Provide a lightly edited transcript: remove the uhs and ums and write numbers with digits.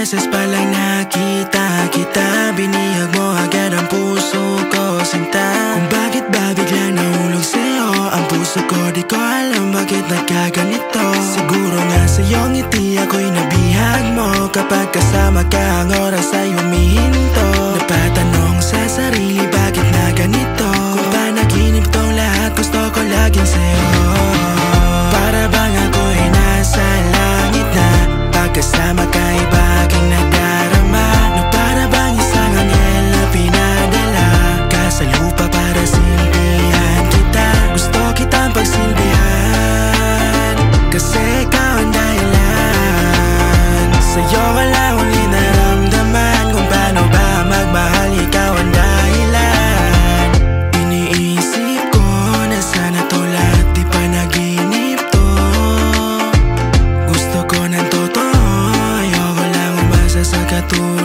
beses pa lang nakita kita, binihag mo agad ang puso ko, sinta. Kung bakit ba biglang nahulog sa'yo ang puso ko, di ko alam bakit nagkaganito. Siguro nga sa'yo ngiti ako'y nabihag mo, kapag kasama ka ang oras ay humihinto. Napatanong sa sarili bakit na ganito, kung ba naginip tong lahat gusto ko laging sa'yo. Para bang ako'y nasa langit na, pagkasama ka iba aking nadarama. Na para bang isang anghel na pinadala ka sa lupa para silbihan kita. Gusto kitang pagsilbihan, kasi ikaw ang dahilan. Sa'yo wala akong inaramdaman kung paano ba magmahal, ikaw ang dahilan. Iniisip ko na sana to lahat di pa naginip to. Gusto ko ng totoo, ayoko lang umasa sa katulad